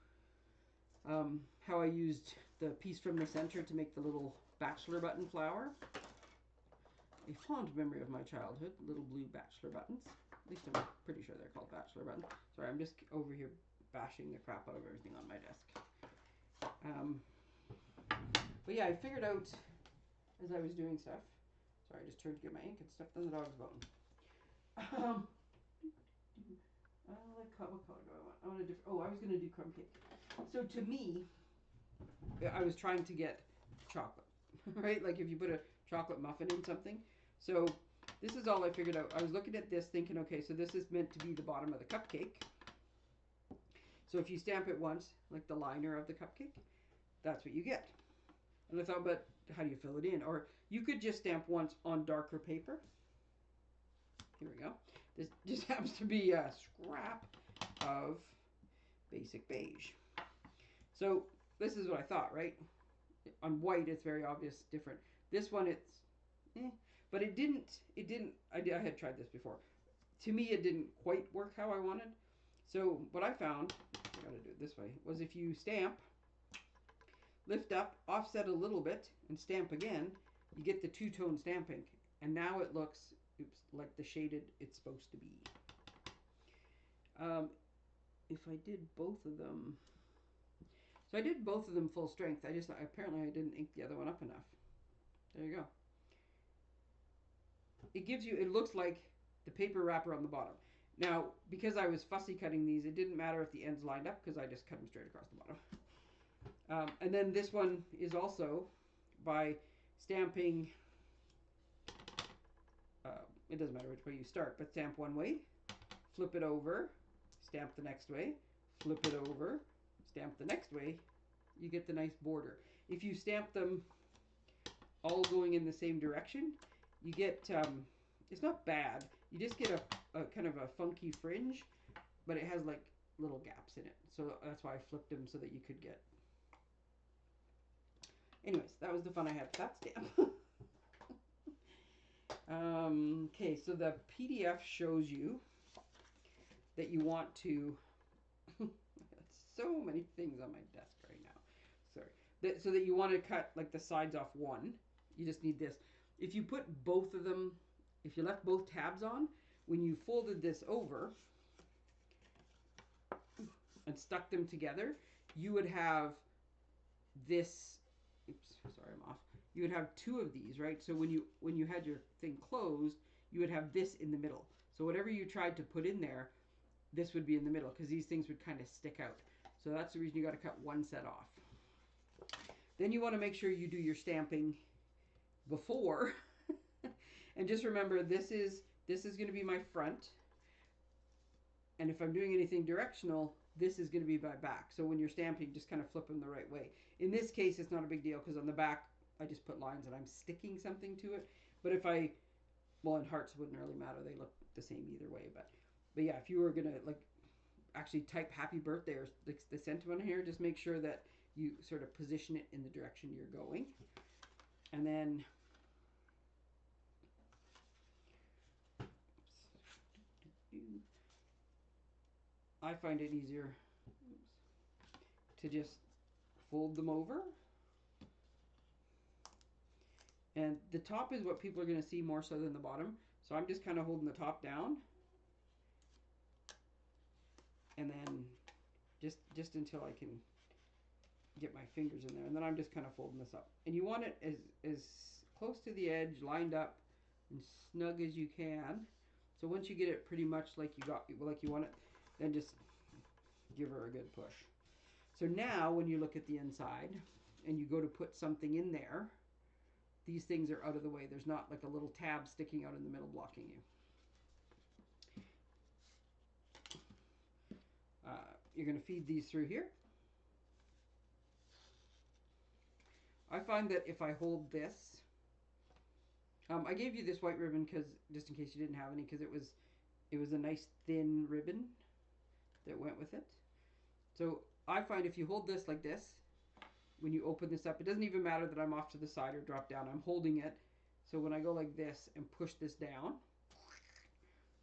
how I used the piece from the center to make the little bachelor button flower. A fond memory of my childhood, little blue bachelor buttons. At least I'm pretty sure they're called bachelor buttons. Sorry, I'm just over here bashing the crap out of everything on my desk. But yeah, I figured out as I was doing stuff. Sorry, I just turned to get my ink and stepped on the dog's bone. What color do I want? I was going to do crumb cake. So to me, I was trying to get chocolate. right? Like if you put a chocolate muffin in something. So this is all I figured out. I was looking at this thinking, okay, so this is meant to be the bottom of the cupcake. So if you stamp it once, like the liner of the cupcake, that's what you get. And I thought, but how do you fill it in? Or you could just stamp once on darker paper. Here we go. This just happens to be a scrap of basic beige. So this is what I thought, right? On white, it's very obvious different. This one, it's, but it didn't. I had tried this before. To me, it didn't quite work how I wanted. So what I found, I gotta do it this way, was if you stamp, lift up, offset a little bit, and stamp again, you get the two-tone stamping. And now it looks, oops, like the shaded it's supposed to be. If I did both of them, so I did both of them full strength. Apparently I didn't ink the other one up enough. There you go. It gives you, it looks like the paper wrapper on the bottom. Now, because I was fussy cutting these, it didn't matter if the ends lined up because I just cut them straight across the bottom. And then this one is also by stamping, it doesn't matter which way you start, but stamp one way, flip it over, stamp the next way, flip it over, stamp the next way, you get the nice border. If you stamp them all going in the same direction, you get, it's not bad, you just get a kind of a funky fringe, but it has like little gaps in it. So that's why I flipped them so that you could get. Anyways, that was the fun I had with that stamp. Okay, so the PDF shows you that you want to, so many things on my desk right now. Sorry. So that you want to cut like the sides off one. You just need this. If you put both of them, if you left both tabs on, when you folded this over and stuck them together, you would have this, oops, sorry, I'm off. You would have two of these, right? So when you had your thing closed, you would have this in the middle. So whatever you tried to put in there, this would be in the middle because these things would kind of stick out. So that's the reason you got to cut one set off. Then you want to make sure you do your stamping before. And just remember, this is going to be my front. And if I'm doing anything directional, this is going to be my back. So when you're stamping, just kind of flip them the right way. In this case, it's not a big deal because on the back, I just put lines and I'm sticking something to it. But if well, and hearts wouldn't really matter. They look the same either way. But yeah, if you were going to like actually type happy birthday or the sentiment here, just make sure that you sort of position it in the direction you're going. And then I find it easier to just fold them over. And the top is what people are going to see more so than the bottom. So I'm just kind of holding the top down. And then just until I can get my fingers in there. And then I'm just kind of folding this up. And you want it as close to the edge, lined up, and snug as you can. So once you get it pretty much like you want it, then just give her a good push. So now when you look at the inside and you go to put something in there, these things are out of the way. There's not like a little tab sticking out in the middle blocking you. You're going to feed these through here. I find that if I hold this, I gave you this white ribbon because just in case you didn't have any, because it was a nice thin ribbon that went with it. So I find if you hold this like this, when you open this up, it doesn't even matter that I'm off to the side or drop down. I'm holding it. So when I go like this and push this down,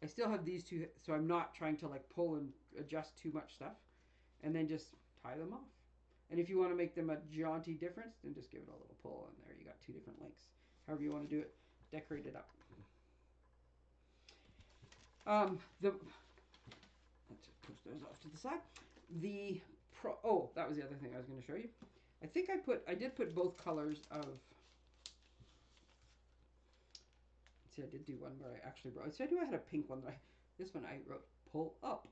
I still have these two, so I'm not trying to like pull and adjust too much stuff. And then just tie them off. And if you want to make them a jaunty difference, then just give it a little pull, and there you got two different lengths. However you want to do it, decorate it up. Let's just push those off to the side. That was the other thing I was going to show you. I think I did put both colors of. See, I did do one where I actually wrote. So I knew I had a pink one. This one I wrote pull up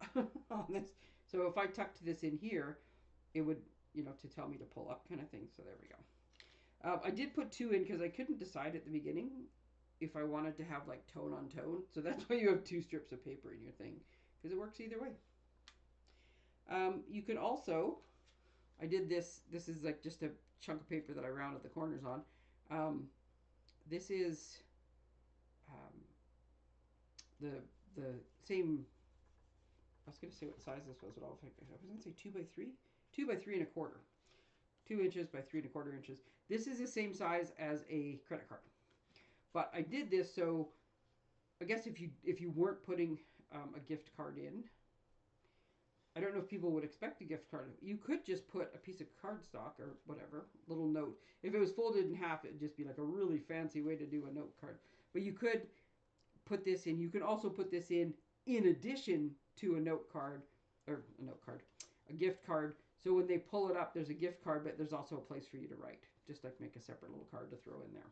on this. So if I tucked this in here, it would, to tell me to pull up kind of thing. So there we go. I did put 2 in because I couldn't decide at the beginning if I wanted to have like tone on tone. So that's why you have 2 strips of paper in your thing, because it works either way. You can also, I did this. This is like just a chunk of paper that I rounded the corners on. This is um, the same. I was going to say what size this was, but I was going to say 2 by 3, 2 by 3 1/4, 2 inches by 3 1/4 inches. This is the same size as a credit card, but I did this so I guess if you weren't putting a gift card in, I don't know if people would expect a gift card. You could just put a piece of cardstock or whatever, little note. If it was folded in half, it'd just be like a really fancy way to do a note card. But you could put this in. You can also put this in addition to a note card, or a gift card. So when they pull it up, there's a gift card, but there's also a place for you to write. Just like make a separate little card to throw in there.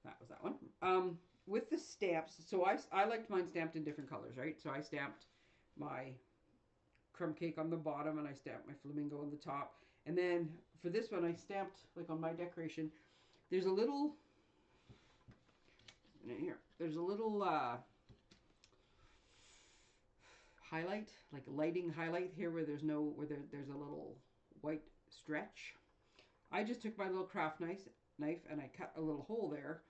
That was that one. With the stamps, so I liked mine stamped in different colors, right? So I stamped my crumb cake on the bottom, and I stamped my flamingo on the top. And then for this one, I stamped, like on my decoration, there's a little, here, there's a little highlight, like lighting highlight here where there's no, there's a little white stretch. I just took my little craft knife and I cut a little hole there,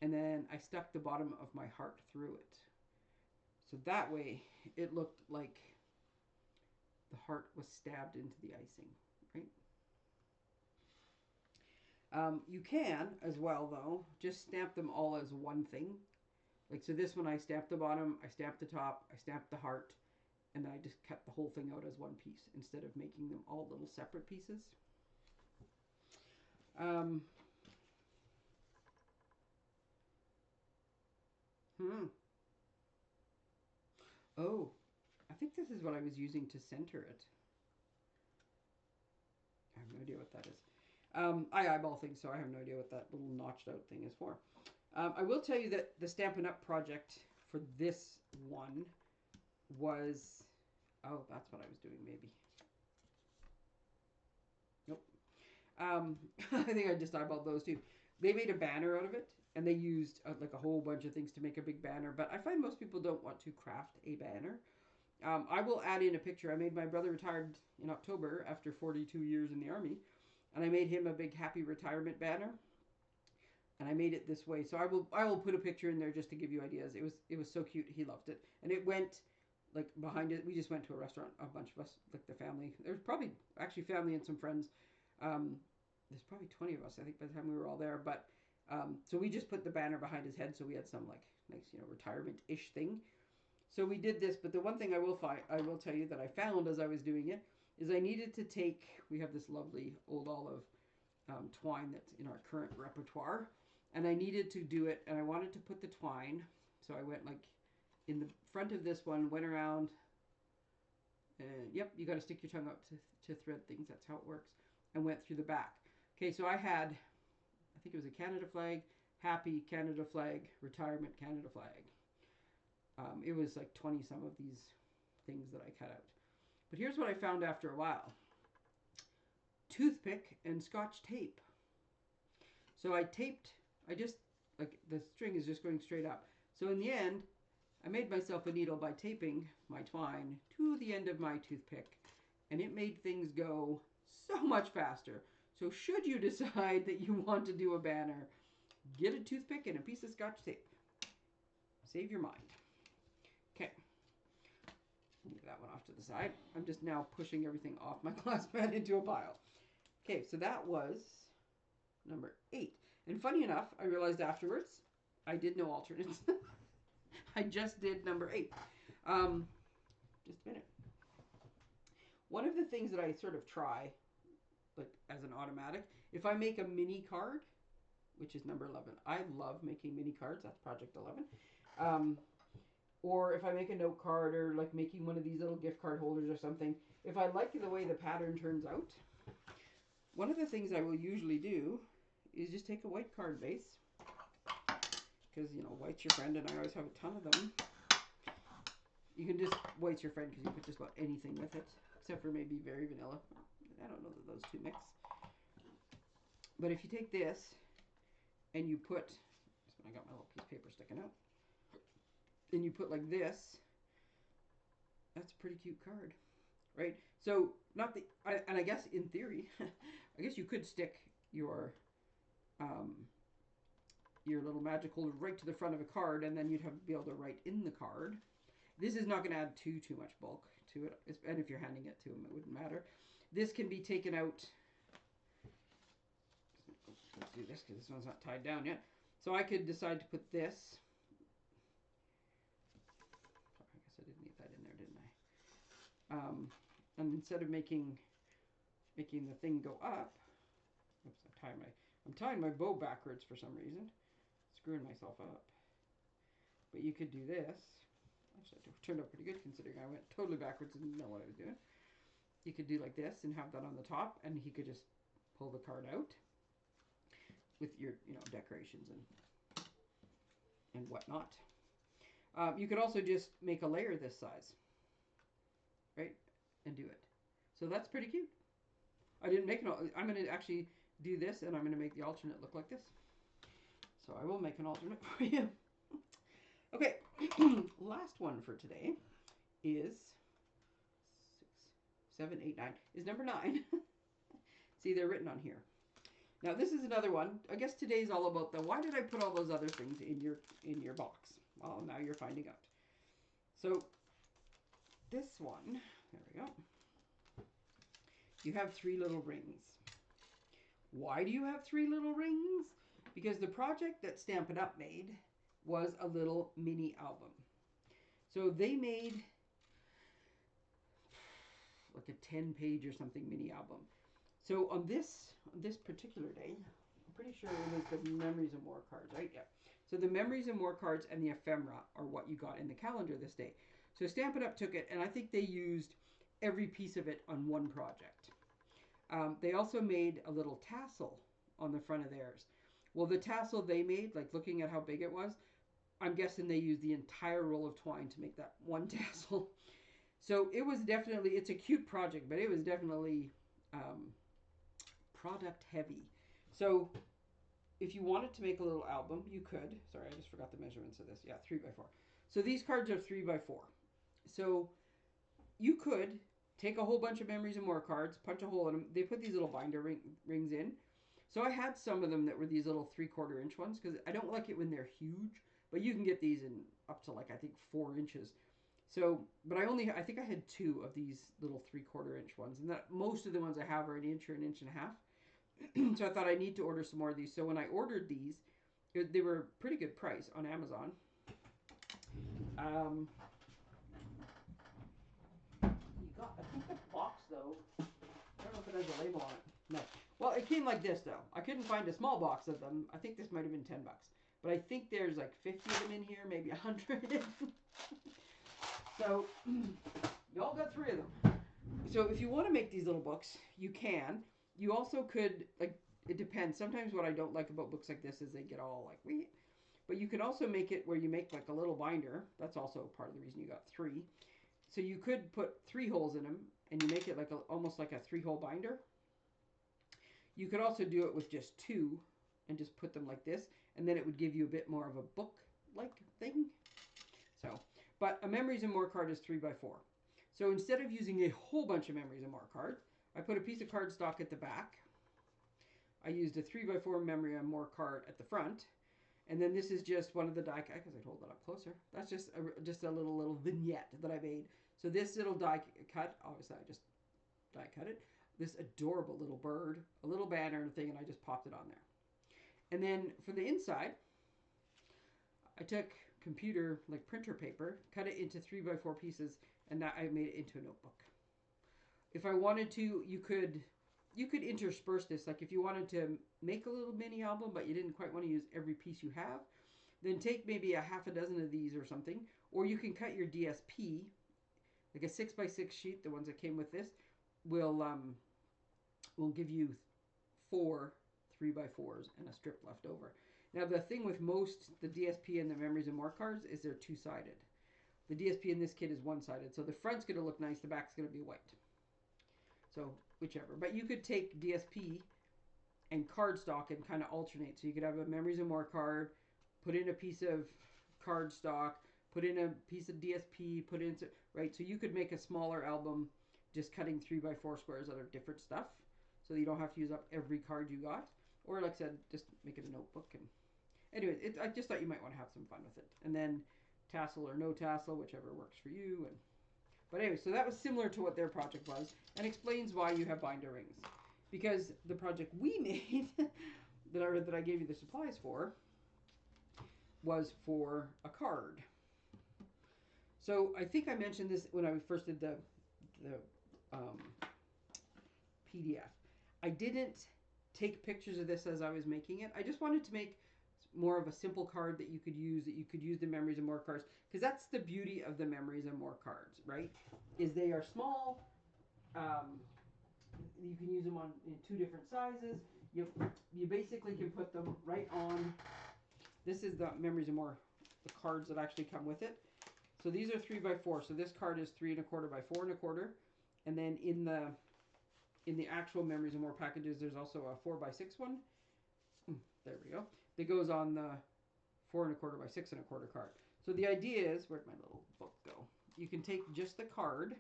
and then I stuck the bottom of my heart through it. So that way it looked like the heart was stabbed into the icing, right? You can, as well, though, just stamp them all as one thing. Like, so this one I stamped the bottom, I stamped the top, I stamped the heart, and then I just cut the whole thing out as one piece instead of making them all little separate pieces. Oh, I think this is what I was using to center it. I have no idea what that is. I eyeball things, so I have no idea what that little notched out thing is for. I will tell you that the Stampin' Up! Project for this one was... Oh, that's what I was doing, maybe. Nope. I think I just eyeballed those two. They made a banner out of it, and they used like a whole bunch of things to make a big banner, but I find most people don't want to craft a banner. I will add in a picture. I made my brother retired in October after 42 years in the Army, and I made him a big happy retirement banner, and I made it this way. So I will put a picture in there just to give you ideas. It was so cute. He loved it, and it went like behind it. We just went to a restaurant, a bunch of us, like the family. There's probably actually family and some friends. There's probably 20 of us, I think, by the time we were all there. But so we just put the banner behind his head, so we had some like nice, retirement-ish thing. So we did this, but the one thing I will tell you that I found as I was doing it is I needed to take. We have this lovely old olive twine that's in our current repertoire, and I needed to do it, and I wanted to put the twine. So I went like in the front of this one, went around. Yep, you got to stick your tongue out to thread things. That's how it works. And went through the back. Okay, so I had, I think it was a Canada flag, happy Canada flag, retirement Canada flag. It was like 20 some of these things that I cut out. But here's what I found after a while. Toothpick and Scotch tape. So I just, like the string is just going straight up. So in the end, I made myself a needle by taping my twine to the end of my toothpick. And it made things go so much faster. So should you decide that you want to do a banner, get a toothpick and a piece of Scotch tape. Save your mind. Okay. Move that one off to the side. I'm just now pushing everything off my glass pad into a pile. Okay, so that was number 8. And funny enough, I realized afterwards, I did no alternates. I just did number 8. Just a minute. One of the things that I sort of try, like as an automatic, if I make a mini card, which is number 11. I love making mini cards. That's project 11. Or if I make a note card or like making one of these little gift card holders or something, if I like the way the pattern turns out, one of the things I will usually do is just take a white card base, because, white's your friend and I always have a ton of them. You can just, white's your friend because you put just about anything with it, except for maybe very vanilla. I don't know that those two mix. But if you take this and you put, I got my little piece of paper sticking out, and you put like this, that's a pretty cute card, right? So not the, and I guess in theory, I guess you could stick your little magic holder right to the front of a card, and then you'd have to be able to write in the card. This is not going to add too much bulk to it, and if you're handing it to them, it wouldn't matter. This can be taken out. Let's do this because this one's not tied down yet. So I could decide to put this. I guess I didn't need that in there, didn't I? And instead of making the thing go up, oops, I'm tying my bow backwards for some reason, screwing myself up. But you could do this. Actually, it turned out pretty good considering I went totally backwards and didn't know what I was doing. You could do like this and have that on the top, and he could just pull the card out with your, decorations and whatnot. You could also just make a layer this size, right, and do it. So that's pretty cute. I didn't make it all. I'm going to actually do this, and I'm going to make the alternate look like this. So I will make an alternate for you. Okay, last one for today is 6, 7, 8, 9. Is number 9. See, they're written on here. Now this is another one. I guess today's all about the why did I put all those other things in your box? Well, now you're finding out. So this one, there we go. You have 3 little rings. Why do you have 3 little rings? Because the project that Stampin' Up! Made was a little mini album. So they made like a 10-page or something mini album. So on this particular day, I'm pretty sure it was the Memories and More cards, right? Yeah. So the Memories and More cards and the ephemera are what you got in the calendar this day. So Stampin' Up! Took it, and I think they used every piece of it on one project. They also made a little tassel on the front of theirs. Well, the tassel they made, like looking at how big it was, I'm guessing they used the entire roll of twine to make that one tassel. So it was definitely, it's a cute project, but it was definitely product heavy. So if you wanted to make a little album, you could. Sorry, I just forgot the measurements of this. Yeah, 3x4. So these cards are 3x4. So you could take a whole bunch of Memories and More cards, punch a hole in them. They put these little binder rings in. So I had some of them that were these little 3/4 inch ones because I don't like it when they're huge. But you can get these in up to like, I think 4 inches. So, but I think I had 2 of these little 3/4 inch ones. And that most of the ones I have are an inch or an inch and a half. So I thought I need to order some more of these. So when I ordered these, they were a pretty good price on Amazon. You got, I think the box though, I don't know if it has a label on it. No. Well, it came like this though. I couldn't find a small box of them. I think this might have been $10. But I think there's like 50 of them in here, maybe 100. So, you all got 3 of them. So if you want to make these little books, you can. You also could, like, it depends. Sometimes what I don't like about books like this is they get all like, wee. But you can also make it where you make like a little binder. That's also part of the reason you got 3. So you could put 3 holes in them, and you make it like almost like a 3-hole binder. You could also do it with just 2 and just put them like this, and then it would give you a bit more of a book-like thing. So, but a Memories and More card is 3x4. So instead of using a whole bunch of Memories and More cards, I put a piece of cardstock at the back. I used a 3x4 Memory and More card at the front. And then this is just one of the die cut, because I hold it up closer. That's just a little vignette that I made. So this little die cut, obviously I just die cut it. This adorable little bird, a little banner and a thing, and I just popped it on there. And then for the inside, I took computer, like printer paper, cut it into 3x4 pieces, and now I made it into a notebook. If I wanted to, you could intersperse this. Like if you wanted to make a little mini album, but you didn't quite want to use every piece you have, then take maybe a half a dozen of these or something. Or you can cut your DSP, like a 6x6 sheet, the ones that came with this, will give you 4 3x4s and a strip left over. Now the thing with most, the DSP and the Memories and More cards is they're 2-sided. The DSP in this kit is 1-sided. So the front's going to look nice, the back's going to be white. So whichever. But you could take DSP and cardstock and kind of alternate. So you could have a Memories and More card, put in a piece of cardstock, put in a piece of DSP, put in, right? So you could make a smaller album just cutting 3x4 squares out of different stuff, so you don't have to use up every card you got. Or like I said, just make it a notebook. And anyway, I just thought you might want to have some fun with it. And then tassel or no tassel, whichever works for you. And but anyway, so that was similar to what their project was, and explains why you have binder rings. Because the project we made that I gave you the supplies for was for a card. So I think I mentioned this when I first did the PDF. I didn't take pictures of this as I was making it. I just wanted to make more of a simple card that you could use the Memories and More cards, because that's the beauty of the Memories and More cards, right? Is they are small. You can use them in 2 different sizes. You basically can put them right on. This is the Memories and More, the cards that actually come with it. So these are 3x4. So this card is 3¼ by 4¼ and then in the actual Memories and More packages, there's also a 4x6 one. There we go. That goes on the 4¼ by 6¼ card. So the idea is, where'd my little book go? You can take just the card.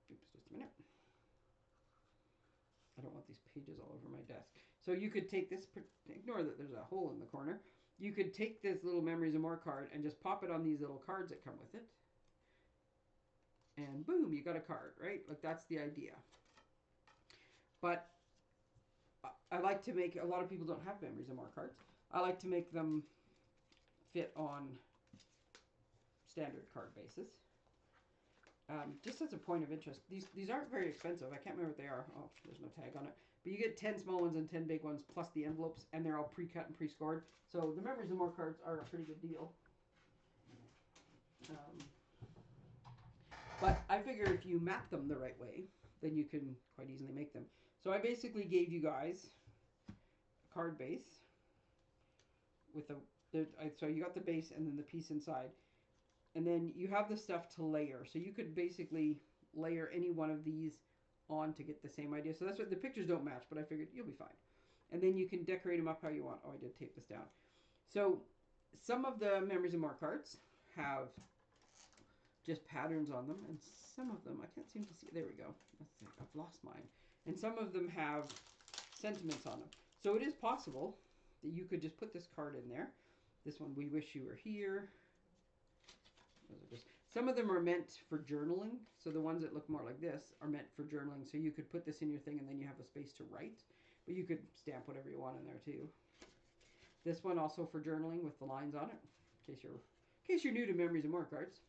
Oops, just a minute. I don't want these pages all over my desk. So you could take this, ignore that there's a hole in the corner. You could take this little Memories and More card and just pop it on these little cards that come with it. And boom, you got a card, right? Like that's the idea. But I like to make, a lot of people don't have Memories and More cards. I like to make them fit on standard card bases. Just as a point of interest, these aren't very expensive. I can't remember what they are. Oh, there's no tag on it. But you get 10 small ones and 10 big ones, plus the envelopes, and they're all pre-cut and pre-scored. So the Memories and More cards are a pretty good deal. But I figure if you map them the right way, then you can quite easily make them. So I basically gave you guys a card base with so you got the base and then the piece inside. And then you have the stuff to layer. So you could basically layer any one of these on to get the same idea. So that's what the pictures don't match, but I figured you'll be fine. And then you can decorate them up how you want. Oh, I did tape this down. So some of the Memories and More cards have just patterns on them, and some of them I can't seem to see. There we go. I've lost mine. And some of them have sentiments on them. So it is possible that you could just put this card in there. This one, we wish you were here. Those are just, some of them are meant for journaling. So the ones that look more like this are meant for journaling. So you could put this in your thing and then you have a space to write. But you could stamp whatever you want in there too. This one also for journaling with the lines on it, in case you're new to Memories and More cards.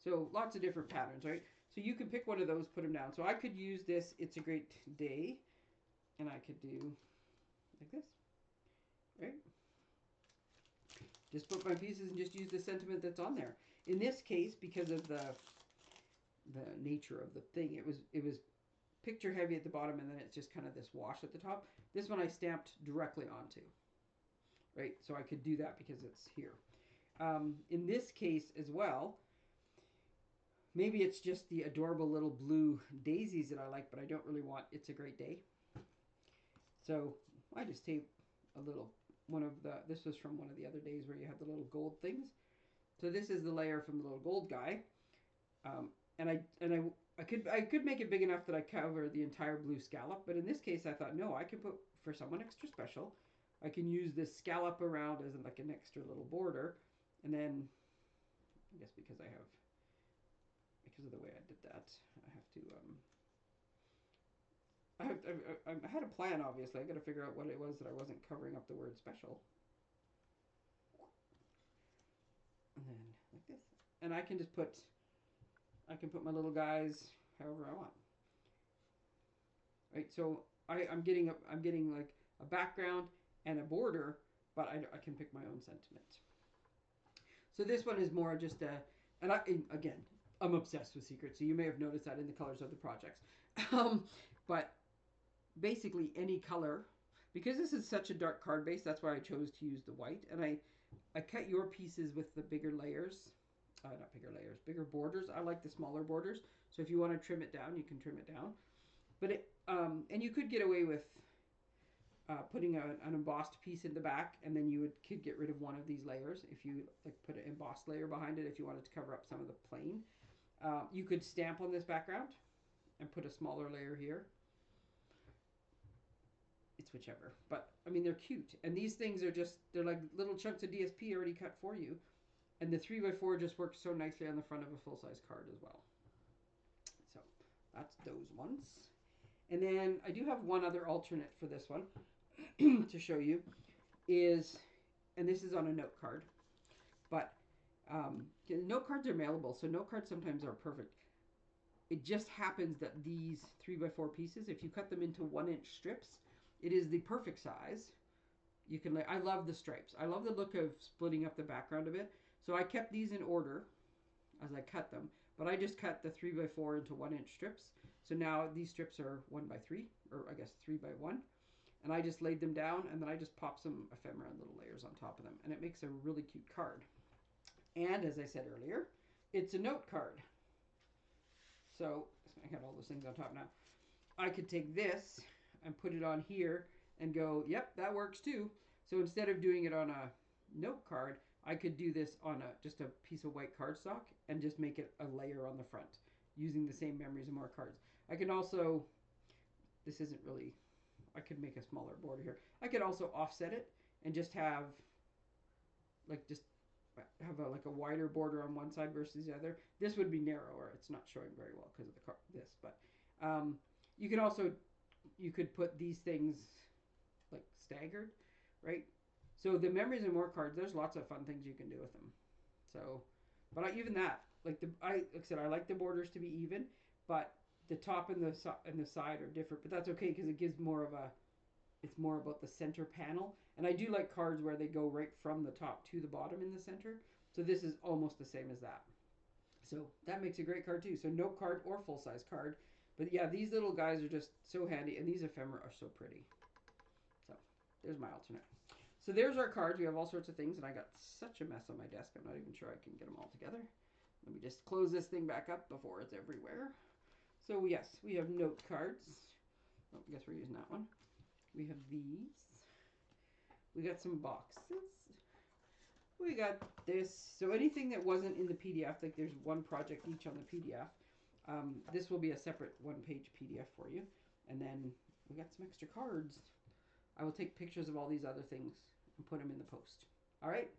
So lots of different patterns, right? So you can pick one of those, put them down. So I could use this, It's a Great Day, and I could do like this, right? Just put my pieces and just use the sentiment that's on there. In this case, because of the nature of the thing, it was picture heavy at the bottom, and then it's just kind of this wash at the top. This one I stamped directly onto, right? So I could do that because it's here. In this case as well, maybe it's just the adorable little blue daisies that I like, but I don't really want It's a Great Day. So I just tape a little this was from one of the other days where you had the little gold things. So this is the layer from the little gold guy. And I could make it big enough that I cover the entire blue scallop, but in this case I thought, no, I could put, for someone extra special, I can use this scallop around as like an extra little border, and then I guess because of the way I did that, I had a plan, obviously. I got to figure out what it was that I wasn't covering up the word special. And then like this. And I can just put my little guys however I want. Right? So I'm getting like a background and a border, but I can pick my own sentiment. So this one is more just again, I'm obsessed with secrets, so you may have noticed that in the colors of the projects. But basically any color, because this is such a dark card base, that's why I chose to use the white. And I cut your pieces with the bigger layers. Not bigger layers, bigger borders. I like the smaller borders. So if you want to trim it down, you can trim it down. But and you could get away with putting an embossed piece in the back, and then could get rid of one of these layers if you like put an embossed layer behind it if you wanted to cover up some of the plain. You could stamp on this background and put a smaller layer here. It's whichever, but I mean they're cute, and these things are they're like little chunks of DSP already cut for you, and the 3x4 just works so nicely on the front of a full-size card as well. So that's those ones. And then I do have one other alternate for this one to show you is, and this is on a note card, but note cards are mailable, so note cards sometimes are perfect. It just happens that these 3x4 pieces, if you cut them into 1-inch strips, it is the perfect size. You can. I love the stripes. I love the look of splitting up the background a bit. So I kept these in order as I cut them, but I just cut the 3x4 into 1-inch strips. So now these strips are 1x3, or I guess 3x1. And I just laid them down, and then I just popped some ephemera and little layers on top of them. And it makes a really cute card. And as I said earlier, it's a note card. So I have all those things on top now. I could take this and put it on here and go, yep, that works too. So instead of doing it on a note card, I could do this on just a piece of white cardstock and just make it a layer on the front using the same Memories and More cards. I can also, this isn't really, I could make a smaller border here. I could also offset it and just have like like a wider border on one side versus the other. This would be narrower. It's not showing very well because of this, but you can also, you could put these things like staggered, right? So the Memories and More cards, there's lots of fun things you can do with them. So, but even that, like I said, I like the borders to be even, but the top and the side are different. But that's okay because it gives more of a, it's more about the center panel. And I do like cards where they go right from the top to the bottom in the center. So this is almost the same as that. So that makes a great card too. So note card or full-size card. But yeah, these little guys are just so handy, and these ephemera are so pretty. So there's my alternate. So there's our cards. We have all sorts of things, and I got such a mess on my desk. I'm not even sure I can get them all together. Let me just close this thing back up before it's everywhere. So yes, we have note cards. Oh, I guess we're using that one. We have these. We got some boxes. We got this. So anything that wasn't in the PDF, like there's one project each on the PDF. This will be a separate one-page PDF for you. And then we got some extra cards. I will take pictures of all these other things and put them in the post. All right.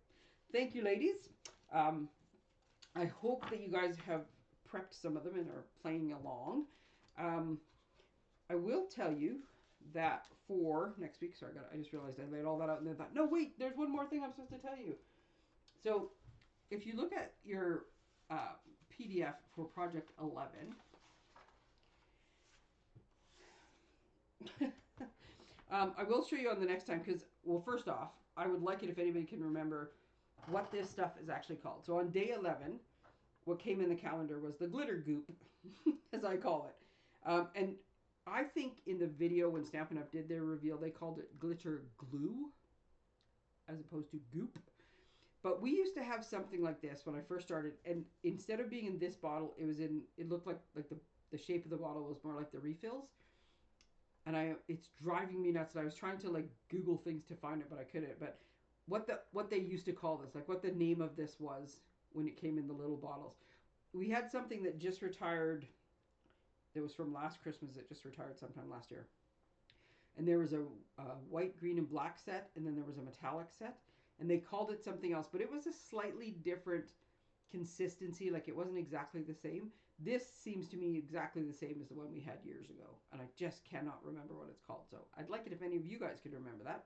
Thank you, ladies. I hope that you guys have prepped some of them and are playing along. I will tell you that for next week, sorry, I just realized I laid all that out and then thought, no, wait, there's one more thing I'm supposed to tell you. So if you look at your PDF for Project 11, I will show you on the next time because, well, first off, I would like it if anybody can remember what this stuff is actually called. So on day 11, what came in the calendar was the glitter goop, as I call it. And I think in the video when Stampin' Up! Did their reveal, they called it glitter glue as opposed to goop. But we used to have something like this when I first started, and instead of being in this bottle, it looked like the shape of the bottle was more like the refills. And it's driving me nuts. And I was trying to like Google things to find it, but I couldn't. But what they used to call this, like what the name of this was when it came in the little bottles. We had something that just retired. It was from last Christmas. It just retired sometime last year. And there was a white, green, and black set, and then there was a metallic set. And they called it something else, but it was a slightly different consistency. Like it wasn't exactly the same. This seems to me exactly the same as the one we had years ago, and I just cannot remember what it's called. So I'd like it if any of you guys could remember that.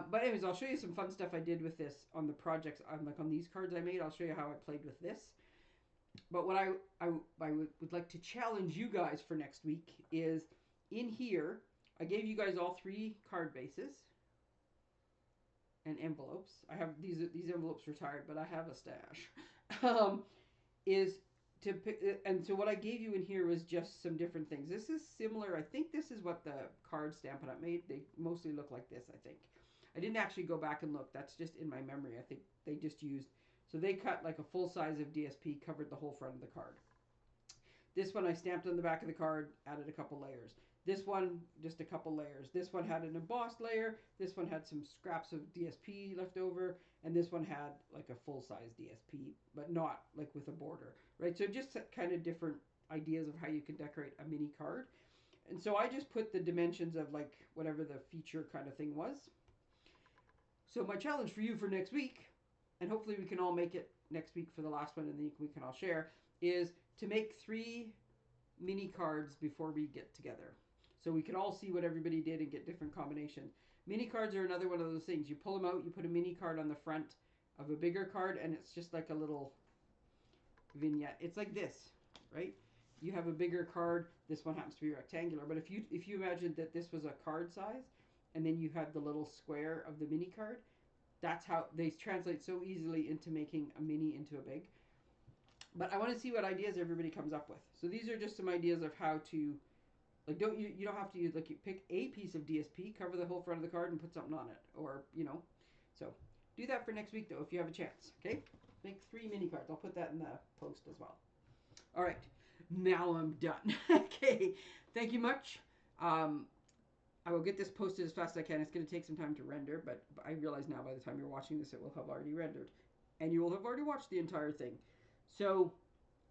But anyways, I'll show you some fun stuff I did with this on the projects. Like on these cards I made, I'll show you how I played with this. But what I would like to challenge you guys for next week is in here, I gave you guys all 3 card bases and envelopes. I have these envelopes retired, but I have a stash. Is to pick, and so what I gave you in here was just some different things. This is similar. I think this is what the card Stampin' Up! Made. They mostly look like this, I think. I didn't actually go back and look. That's just in my memory. I think they just used, so they cut like a full size of DSP, covered the whole front of the card. This one I stamped on the back of the card, added a couple layers. This one, just a couple layers. This one had an embossed layer. This one had some scraps of DSP left over. And this one had like a full-size DSP, but not like with a border, right? So just kind of different ideas of how you can decorate a mini card. And so I just put the dimensions of like whatever the feature kind of thing was. So my challenge for you for next week, and hopefully we can all make it next week for the last one and then we can all share, is to make 3 mini cards before we get together. So we can all see what everybody did and get different combinations. Mini cards are another one of those things. You pull them out, you put a mini card on the front of a bigger card, and it's just like a little vignette. It's like this, right? You have a bigger card. This one happens to be rectangular, but if you imagine that this was a card size, and then you had the little square of the mini card, that's how they translate so easily into making a mini into a big. But I want to see what ideas everybody comes up with. So these are just some ideas of how to, like, you don't have to use, like, you pick a piece of DSP, cover the whole front of the card, and put something on it, or so do that for next week though if you have a chance. Okay, make 3 mini cards. I'll put that in the post as well. All right, now I'm done. Okay, thank you much. I will get this posted as fast as I can. It's going to take some time to render, but I realize now by the time you're watching this, it will have already rendered, and you will have already watched the entire thing. So,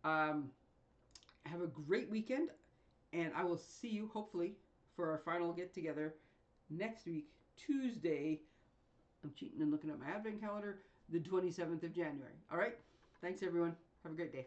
have a great weekend, and I will see you hopefully for our final get together next week, Tuesday. I'm cheating and looking at my advent calendar, the 27th of January. All right, thanks everyone. Have a great day.